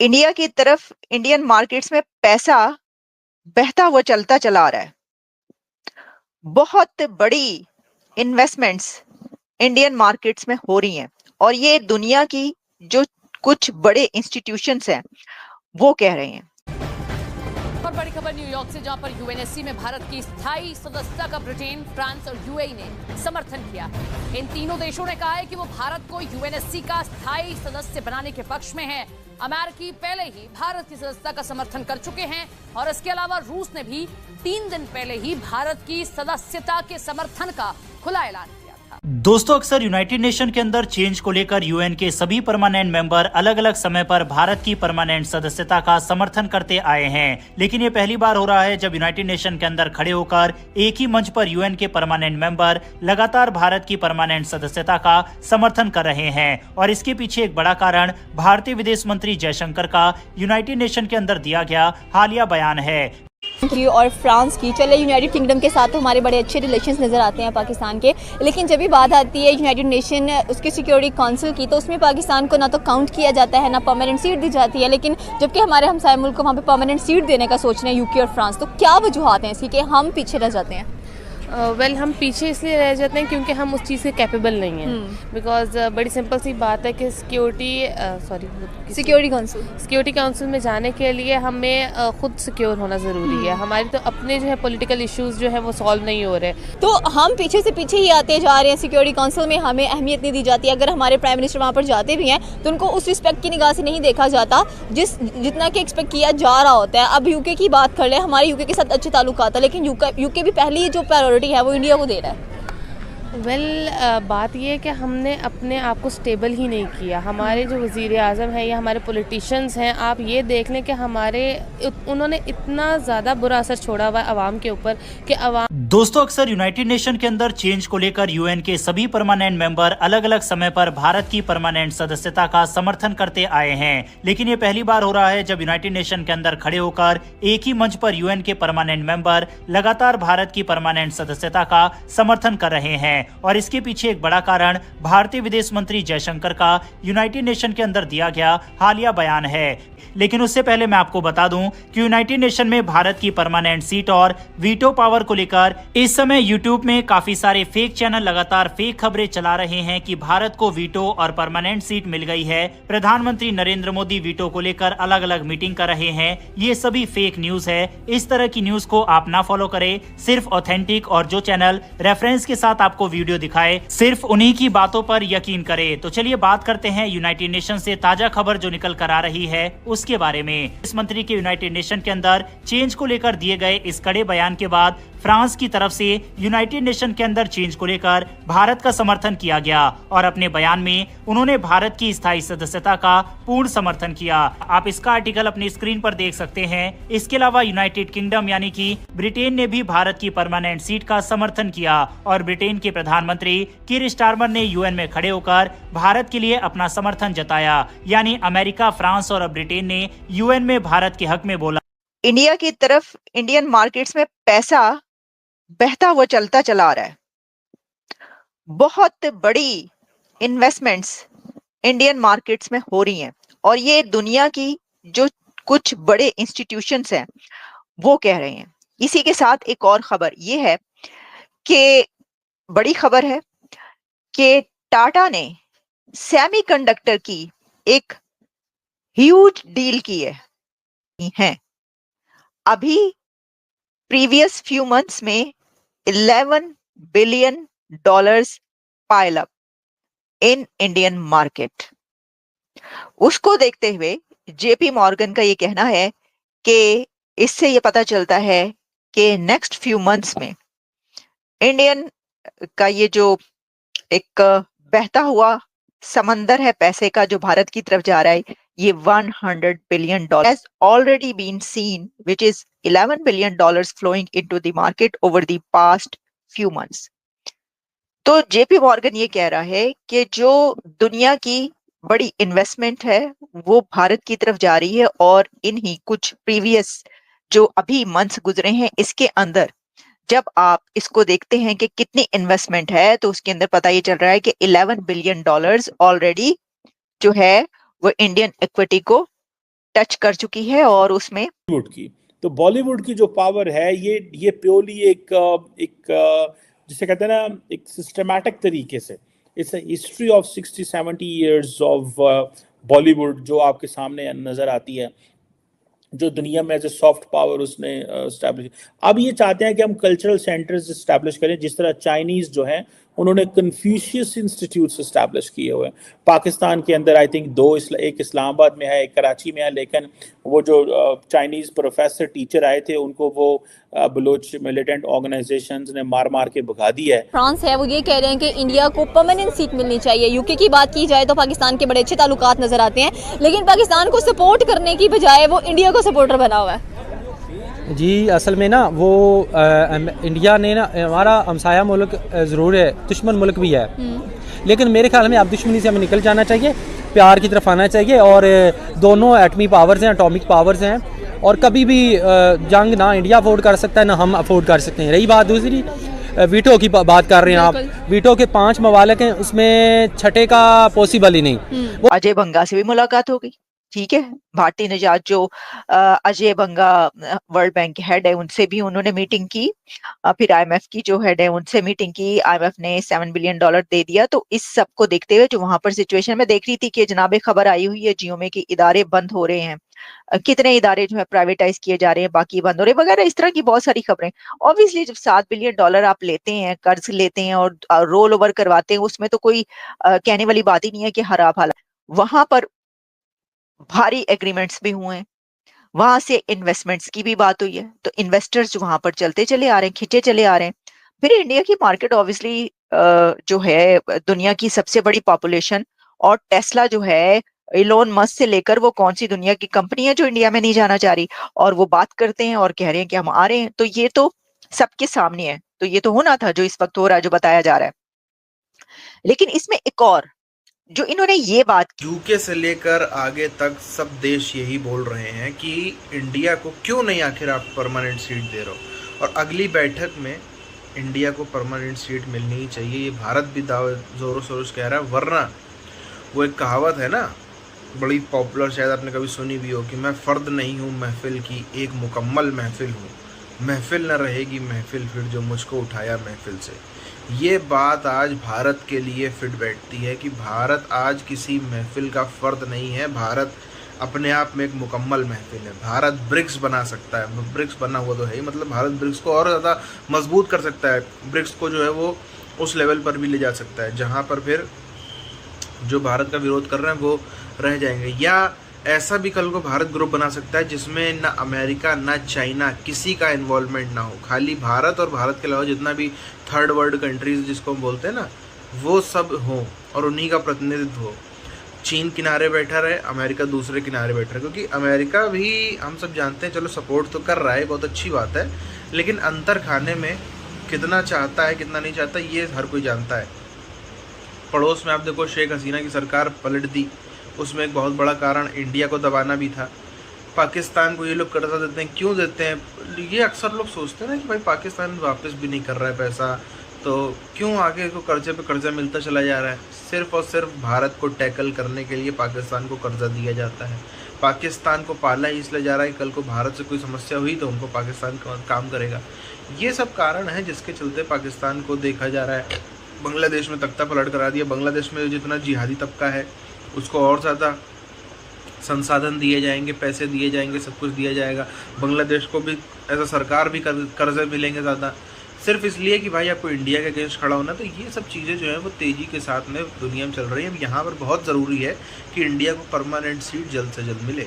India की तरफ Indian markets में पैसा बहता हुआ चलता चला आ रहा है। बहुत बड़ी इन्वेस्टमेंट्स इंडियन मार्केट्स में हो रही हैं और ये दुनिया की जो कुछ बड़े इंस्टीट्यूशंस हैं वो कह रहे हैं। और बड़ी खबर न्यूयॉर्क से, जहां पर यूएनएससी में भारत की स्थायी सदस्यता का ब्रिटेन, फ्रांस और यूएई ने समर्थन किया। इन तीनों देशों ने कहा है कि वो भारत को यूएनएससी का स्थायी सदस्य बनाने के पक्ष में है। अमेरिकी पहले ही भारत की सदस्यता का समर्थन कर चुके हैं और इसके अलावा रूस ने भी 3 दिन पहले ही भारत की सदस्यता के समर्थन का खुला ऐलान किया था। दोस्तों, अक्सर यूनाइटेड नेशन के अंदर चेंज को लेकर यूएन के सभी परमानेंट मेंबर अलग अलग समय पर भारत की परमानेंट सदस्यता का समर्थन करते आए हैं, लेकिन ये पहली बार हो रहा है जब यूनाइटेड नेशन के अंदर खड़े होकर एक ही मंच पर यूएन के परमानेंट मेंबर लगातार भारत की परमानेंट सदस्यता का समर्थन कर रहे हैं। और इसके पीछे एक बड़ा कारण भारतीय विदेश मंत्री जयशंकर का यूनाइटेड नेशन के अंदर दिया गया हालिया बयान है की और फ्रांस की। चले यूनाइटेड किंगडम के साथ तो हमारे बड़े अच्छे रिलेशंस नज़र आते हैं पाकिस्तान के, लेकिन जब भी बात आती है यूनाइटेड नेशन उसकी सिक्योरिटी काउंसिल की, तो उसमें पाकिस्तान को ना तो काउंट किया जाता है, ना परमानेंट सीट दी जाती है। लेकिन जबकि हमारे हमसाय मुल्क को वहाँ पे परमानेंट सीट देने का सोच रहे हैं यूके और फ्रांस, तो क्या वजूहत हैं इसकी कि हम पीछे रह जाते हैं? हम पीछे इसलिए रह जाते हैं क्योंकि हम उस चीज़ के कैपेबल नहीं हैं। बिकॉज बड़ी सिंपल सी बात है कि सिक्योरिटी काउंसिल में जाने के लिए हमें खुद सिक्योर होना ज़रूरी है। हमारे तो अपने जो है पॉलिटिकल इश्यूज जो है वो सॉल्व नहीं हो रहे, तो हम पीछे से पीछे ही आते जा रहे हैं। सिक्योरिटी काउंसिल में हमें अहमियत नहीं दी जाती। अगर हमारे प्राइम मिनिस्टर वहाँ पर जाते भी हैं तो उनको उस रिस्पेक्ट की निगाह से नहीं देखा जाता जितना कि एक्सपेक्ट किया जा रहा होता है। अब यूके की बात कर ले, हमारे यूके के साथ अच्छे ताल्लुकात है, लेकिन यूके भी पहली जो प्रायोरिटी है वो इंडिया को दे रहा है। बात ये है कि हमने अपने आप को स्टेबल ही नहीं किया। हमारे जो वज़ीर आज़म हैं या हमारे पॉलिटिशियंस हैं, आप ये देख लें कि उन्होंने इतना ज़्यादा बुरा असर छोड़ा हुआ है आवाम के ऊपर कि आवाम। दोस्तों, अक्सर यूनाइटेड नेशन के अंदर चेंज को लेकर यूएन के सभी परमानेंट मेंबर अलग अलग समय पर भारत की परमानेंट सदस्यता का समर्थन करते आए हैं, लेकिन ये पहली बार हो रहा है जब यूनाइटेड नेशन के अंदर खड़े होकर एक ही मंच पर यूएन के परमानेंट मेंबर लगातार भारत की परमानेंट सदस्यता का समर्थन कर रहे हैं। और इसके पीछे एक बड़ा कारण भारतीय विदेश मंत्री जयशंकर का यूनाइटेड नेशन के अंदर दिया गया हालिया बयान है। लेकिन उससे पहले मैं आपको बता दूं कि यूनाइटेड नेशन में भारत की परमानेंट सीट और वीटो पावर को लेकर इस समय यूट्यूब में काफी सारे फेक चैनल लगातार फेक खबरें चला रहे हैं कि भारत को वीटो और परमानेंट सीट मिल गई है। प्रधानमंत्री नरेंद्र मोदी वीटो को लेकर अलग अलग मीटिंग कर रहे हैं। ये सभी फेक न्यूज है। इस तरह की न्यूज को आप ना फॉलो करें। सिर्फ ऑथेंटिक और जो चैनल रेफरेंस के साथ आपको वीडियो दिखाए, सिर्फ उन्हीं की बातों पर यकीन करें। तो चलिए बात करते हैं यूनाइटेड नेशन से ताजा खबर जो निकल कर आ रही है उसके बारे में। इस मंत्री के यूनाइटेड नेशन के अंदर चेंज को लेकर दिए गए इस कड़े बयान के बाद फ्रांस की तरफ से यूनाइटेड नेशन के अंदर चेंज को लेकर भारत का समर्थन किया गया और अपने बयान में उन्होंने भारत की स्थायी सदस्यता का पूर्ण समर्थन किया। आप इसका आर्टिकल अपनी स्क्रीन पर देख सकते हैं। इसके अलावा यूनाइटेड किंगडम यानी कि ब्रिटेन ने भी भारत की परमानेंट सीट का समर्थन किया और ब्रिटेन के प्रधानमंत्री कीर स्टारमर ने यूएन में खड़े होकर भारत के लिए अपना समर्थन जताया। यानी अमेरिका, फ्रांस और ब्रिटेन ने यूएन में भारत के हक में बोला। इंडिया की तरफ इंडियन मार्केट्स में पैसा बहता हुआ चलता चला आ रहा है। बहुत बड़ी इन्वेस्टमेंट्स इंडियन मार्केट्स में हो रही हैं और ये दुनिया की जो कुछ बड़े इंस्टीट्यूशंस हैं वो कह रहे हैं। इसी के साथ एक और खबर ये है कि बड़ी खबर है कि टाटा ने सेमीकंडक्टर की एक ह्यूज डील की है। अभी प्रीवियस फ्यू मंथ्स में $11 billion pile up in Indian market. उसको देखते हुए जेपी मॉर्गन का ये कहना है कि इससे ये पता चलता है कि नेक्स्ट फ्यू मंथ्स में इंडियन का ये जो एक बहता हुआ समंदर है पैसे का जो भारत की तरफ जा रहा है, ये $100 billion has already been seen, which is $11 billion flowing into the market over the past few months. तो जेपी मॉर्गन ये कह रहा है कि जो दुनिया की बड़ी इन्वेस्टमेंट है वो भारत की तरफ जा रही है और इन्हीं कुछ प्रीवियस जो अभी मंथ्स गुजरे हैं इसके अंदर जब आप इसको देखते हैं कि कितनी इन्वेस्टमेंट है तो उसके अंदर पता ये चल रहा है कि $11 बिलियन ऑलरेडी जो है वो इंडियन इक्विटी को टच कर चुकी है और उसमें बॉलीवुड की, तो बॉलीवुड की जो पावर है ये प्योरली एक जिसे कहते हैं ना, एक सिस्टमैटिक तरीके से, it's a history of 60-70 years of Bollywood जो आपके सामने नजर आती है, जो दुनिया में एज ए सॉफ्ट पावर उसने एस्टैब्लिश। अब ये चाहते हैं कि हम कल्चरल सेंटर्स एस्टैब्लिश करें, जिस तरह चाइनीज जो हैं उन्होंने कन्फ्यूशियस इंस्टीट्यूट्स एस्टैब्लिश किए हुए हैं। पाकिस्तान के अंदर आई थिंक दो, एक इस्लामाबाद में है, एक कराची में है, लेकिन वो जो चाइनीज प्रोफेसर टीचर आए थे उनको वो बलोच मिलिटेंट ऑर्गेनाइजेशंस ने मार मार के भगा दिया है। फ्रांस है वो ये कह रहे हैं कि इंडिया को परमानेंट सीट मिलनी चाहिए। यूके की बात की जाए तो पाकिस्तान के बड़े अच्छे ताल्लुकात नजर आते हैं, लेकिन पाकिस्तान को सपोर्ट करने की बजाय वो इंडिया को सपोर्टर बना हुआ है। जी असल में ना वो इंडिया ने ना, हमारा हमसाया मुल्क ज़रूर है, दुश्मन मुल्क भी है, लेकिन मेरे ख्याल में अब दुश्मनी से हमें निकल जाना चाहिए, प्यार की तरफ आना चाहिए। और दोनों एटमी पावर्स हैं, एटॉमिक पावर्स हैं, और कभी भी जंग ना इंडिया अफोर्ड कर सकता है ना हम अफोर्ड कर सकते हैं। रही बात दूसरी वीटो की बात कर रहे हैं आप, वीटो के 5 ममालिक हैं, उसमें छठे का पॉसिबल ही नहीं। अजय बंगा से भी मुलाकात हो गई, ठीक है। भारतीय निजात जो अजय बंगा वर्ल्ड बैंक के हेड है उनसे भी उन्होंने मीटिंग की, फिर आईएमएफ की जो हेड है उनसे मीटिंग की, आईएमएफ ने $7 बिलियन दे दिया। तो इस सब को देखते हुए जो वहां पर सिचुएशन में देख रही थी कि जनाबे खबर आई हुई है जियो में कि इदारे बंद हो रहे हैं, कितने इदारे जो है प्राइवेटाइज किए जा रहे हैं, बाकी बंद हो रहे हैं वगैरह, इस तरह की बहुत सारी खबरें। ऑब्वियसली जब $7 बिलियन आप लेते हैं, कर्ज लेते हैं और रोल ओवर करवाते हैं, उसमें तो कोई कहने वाली बात ही नहीं है कि हराब हाल। वहां पर भारी एग्रीमेंट्स भी हुए हैं, वहां से इन्वेस्टमेंट्स की भी बात हुई है, तो इन्वेस्टर्स जो वहां पर चलते चले आ रहे हैं, खिंचे चले आ रहे हैं। फिर इंडिया की मार्केट ऑब्वियसली जो है दुनिया की सबसे बड़ी पॉपुलेशन, और टेस्ला जो है इलोन मस्क से लेकर वो कौन सी दुनिया की कंपनी है जो इंडिया में नहीं जाना चाह रही, और वो बात करते हैं और कह रहे हैं कि हम आ रहे हैं। तो ये तो सबके सामने है, तो ये तो होना था जो इस वक्त हो रहा है, जो बताया जा रहा है। लेकिन इसमें एक और जो इन्होंने ये बात की, यूके से लेकर आगे तक सब देश यही बोल रहे हैं कि इंडिया को क्यों नहीं आखिर आप परमानेंट सीट दे रहे हो, और अगली बैठक में इंडिया को परमानेंट सीट मिलनी ही चाहिए। ये भारत भी दावे जोरों शोरों से कह रहा है, वरना वो एक कहावत है ना, बड़ी पॉपुलर, शायद आपने कभी सुनी भी हो, कि मैं फ़र्द नहीं हूँ महफिल की, एक मुकम्मल महफिल हूँ, महफिल न रहेगी महफिल फिर जो मुझको उठाया महफिल से। ये बात आज भारत के लिए फिट बैठती है कि भारत आज किसी महफिल का फ़र्द नहीं है, भारत अपने आप में एक मुकम्मल महफिल है। भारत ब्रिक्स बना सकता है, ब्रिक्स बना हुआ तो है ही, मतलब भारत ब्रिक्स को और ज़्यादा मजबूत कर सकता है, ब्रिक्स को जो है वो उस लेवल पर भी ले जा सकता है जहाँ पर फिर जो भारत का विरोध कर रहे हैं वो रह जाएंगे। या ऐसा भी कल को भारत ग्रुप बना सकता है जिसमें ना अमेरिका ना चाइना किसी का इन्वॉल्वमेंट ना हो, खाली भारत और भारत के अलावा जितना भी थर्ड वर्ल्ड कंट्रीज जिसको हम बोलते हैं ना, वो सब हो और उन्हीं का प्रतिनिधित्व हो। चीन किनारे बैठा रहे, अमेरिका दूसरे किनारे बैठा रहे, क्योंकि अमेरिका भी हम सब जानते हैं, चलो सपोर्ट तो कर रहा है, बहुत अच्छी बात है, लेकिन अंतर खाने में कितना चाहता है कितना नहीं चाहता ये हर कोई जानता है। पड़ोस में आप देखो शेख हसीना की सरकार पलट दी, उसमें एक बहुत बड़ा कारण इंडिया को दबाना भी था। पाकिस्तान को ये लोग कर्जा देते हैं, क्यों देते हैं? ये अक्सर लोग सोचते हैं ना कि भाई पाकिस्तान वापस भी नहीं कर रहा है पैसा, तो क्यों आगे को कर्जे पे कर्जा मिलता चला जा रहा है? सिर्फ और सिर्फ भारत को टैकल करने के लिए पाकिस्तान को कर्जा दिया जाता है। पाकिस्तान को पाला ही इसलिए जा रहा है कि कल को भारत से कोई समस्या हुई तो उनको पाकिस्तान काम करेगा। ये सब कारण है जिसके चलते पाकिस्तान को देखा जा रहा है। बांग्लादेश में तख्ता पलट करा दिया, बांग्लादेश में जितना जिहादी तबका है उसको और ज़्यादा संसाधन दिए जाएंगे, पैसे दिए जाएंगे, सब कुछ दिया जाएगा। बांग्लादेश को भी ऐसा सरकार भी कर्जे मिलेंगे ज़्यादा, सिर्फ इसलिए कि भाई आपको इंडिया के अगेंस्ट खड़ा होना। तो ये सब चीज़ें जो है वो तेज़ी के साथ में दुनिया में चल रही है। अब यहाँ पर बहुत ज़रूरी है कि इंडिया को परमानेंट सीट जल्द से जल्द मिले।